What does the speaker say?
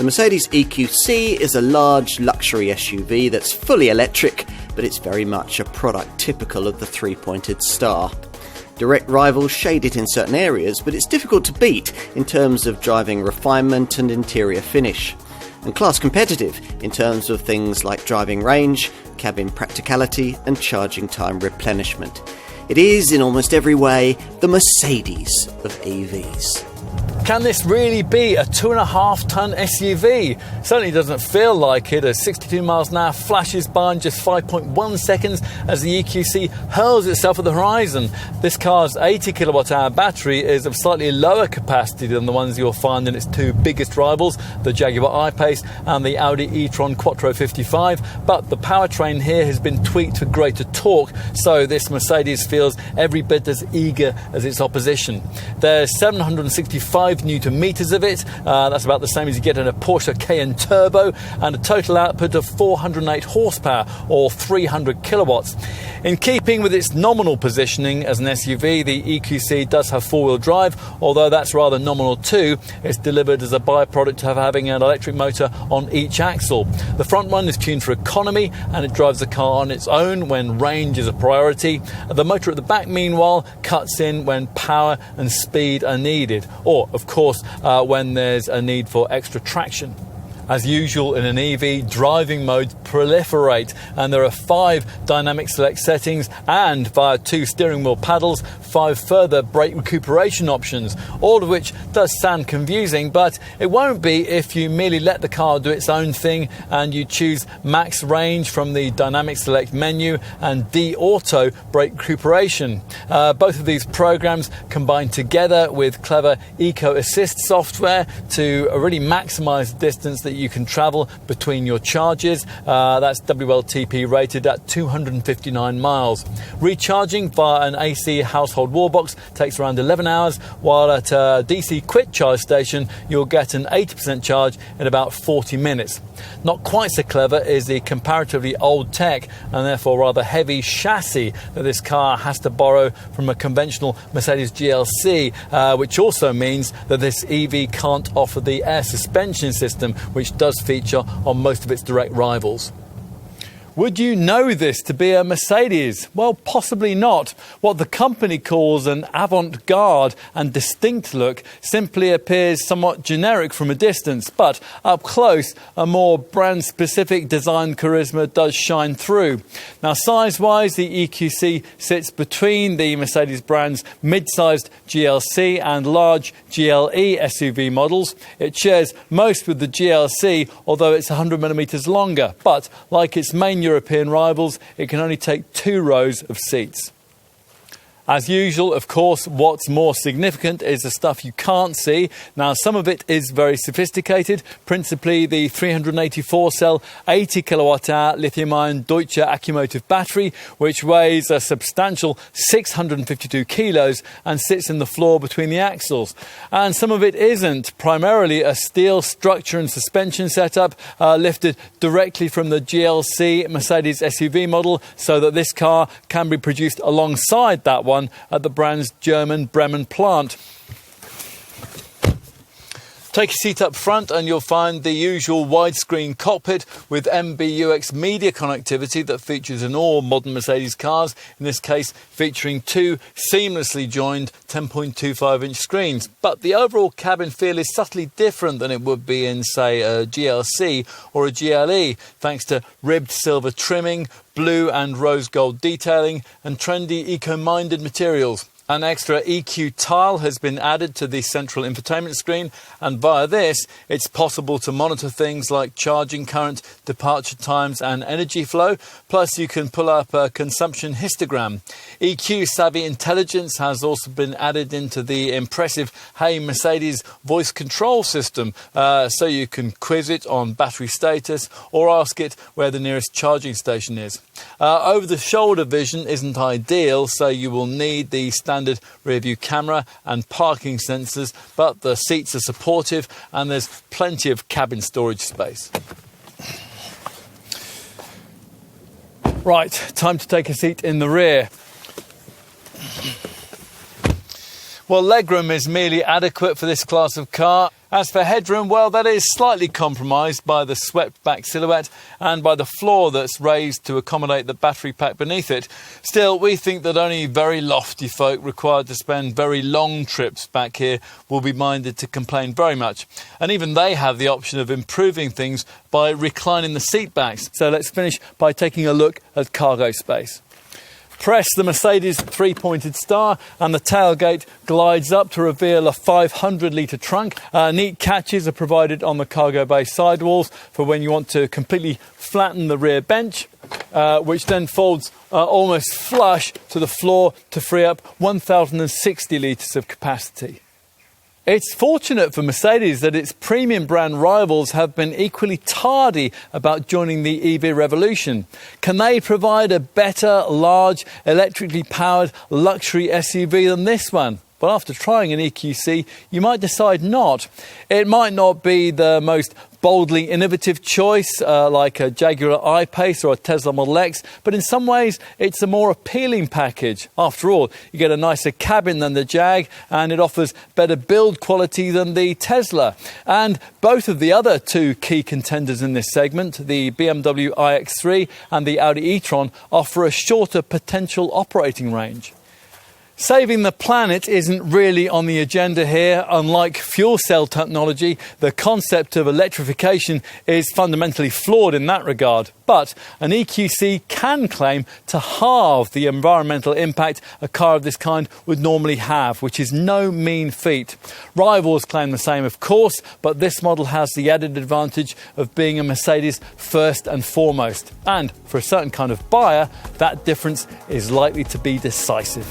The Mercedes EQC is a large luxury SUV that's fully electric, but it's very much a product typical of the three-pointed star. Direct rivals shade it in certain areas, but it's difficult to beat in terms of driving refinement and interior finish, and class competitive in terms of things like driving range, cabin practicality and charging time replenishment. It is, in almost every way, the Mercedes of EVs. Can this really be a 2.5-ton SUV? Certainly doesn't feel like it, as 62 miles an hour flashes by in just 5.1 seconds as the EQC hurls itself at the horizon. This car's 80 kilowatt-hour battery is of slightly lower capacity than the ones you'll find in its two biggest rivals, the Jaguar I-Pace and the Audi e-tron Quattro 55, but the powertrain here has been tweaked for greater torque, so this Mercedes feels every bit as eager as its opposition. There's 765 Newton meters of it, that's about the same as you get in a Porsche Cayenne Turbo, and a total output of 408 horsepower or 300 kilowatts. In keeping with its nominal positioning as an SUV, the EQC does have four-wheel drive, although that's rather nominal too. It's delivered as a byproduct of having an electric motor on each axle. The front one is tuned for economy and it drives the car on its own when range is a priority. The motor at the back, meanwhile, cuts in when power and speed are needed, or of course when there's a need for extra traction. As usual in an EV, driving modes proliferate, and there are 5 dynamic select settings and, via 2 steering wheel paddles, 5 further brake recuperation options, all of which does sound confusing, but it won't be if you merely let the car do its own thing and you choose max range from the dynamic select menu and D-Auto brake recuperation. Both of these programs combine together with clever Eco Assist software to really maximize the distance that you can travel between your charges. That's WLTP rated at 259 miles. Recharging via an AC household wall box takes around 11 hours, while at a DC quick charge station you'll get an 80% charge in about 40 minutes. Not quite so clever is the comparatively old tech and therefore rather heavy chassis that this car has to borrow from a conventional Mercedes GLC, which also means that this EV can't offer the air suspension system which does feature on most of its direct rivals. Would you know this to be a Mercedes? Well, possibly not. What the company calls an avant-garde and distinct look simply appears somewhat generic from a distance, but up close, a more brand-specific design charisma does shine through. Now, size-wise, the EQC sits between the Mercedes brand's mid-sized GLC and large GLE SUV models. It shares most with the GLC, although it's 100mm longer, but like its main European rivals, it can only take 2 rows of seats. As usual, of course, what's more significant is the stuff you can't see. Now, some of it is very sophisticated, principally the 384-cell, 80 kilowatt-hour lithium-ion Deutsche Accumotive battery, which weighs a substantial 652 kilos and sits in the floor between the axles. And some of it isn't, primarily a steel structure and suspension setup lifted directly from the GLC Mercedes SUV model, so that this car can be produced alongside that one at the brand's German Bremen plant. Take a seat up front and you'll find the usual widescreen cockpit with MBUX media connectivity that features in all modern Mercedes cars, in this case featuring 2 seamlessly joined 10.25-inch screens. But the overall cabin feel is subtly different than it would be in, say, a GLC or a GLE, thanks to ribbed silver trimming, blue and rose gold detailing and trendy eco-minded materials. An extra EQ tile has been added to the central infotainment screen, and via this it's possible to monitor things like charging current, departure times and energy flow, plus you can pull up a consumption histogram. EQ Savvy Intelligence has also been added into the impressive Hey Mercedes voice control system, so you can quiz it on battery status or ask it where the nearest charging station is. Over-the-shoulder vision isn't ideal, so you will need the standard rear view camera and parking sensors, but the seats are supportive and there's plenty of cabin storage space. Right, time to take a seat in the rear. Well, legroom is merely adequate for this class of car, As for headroom, well, that is slightly compromised by the swept-back silhouette and by the floor that's raised to accommodate the battery pack beneath it. Still, we think that only very lofty folk required to spend very long trips back here will be minded to complain very much. And even they have the option of improving things by reclining the seat backs. So let's finish by taking a look at cargo space. Press the Mercedes three-pointed star and the tailgate glides up to reveal a 500-litre trunk. Neat catches are provided on the cargo bay sidewalls for when you want to completely flatten the rear bench, which then folds almost flush to the floor to free up 1,060 litres of capacity. It's fortunate for Mercedes that its premium brand rivals have been equally tardy about joining the EV revolution. Can they provide a better, large, electrically powered luxury SUV than this one? Well, after trying an EQC, you might decide not. It might not be the most boldly innovative choice like a Jaguar I-Pace or a Tesla Model X, but in some ways it's a more appealing package. After all, you get a nicer cabin than the Jag and it offers better build quality than the Tesla. And both of the other two key contenders in this segment, the BMW iX3 and the Audi e-tron, offer a shorter potential operating range. Saving the planet isn't really on the agenda here. Unlike fuel cell technology, the concept of electrification is fundamentally flawed in that regard. But an EQC can claim to halve the environmental impact a car of this kind would normally have, which is no mean feat. Rivals claim the same, of course, but this model has the added advantage of being a Mercedes first and foremost. And for a certain kind of buyer, that difference is likely to be decisive.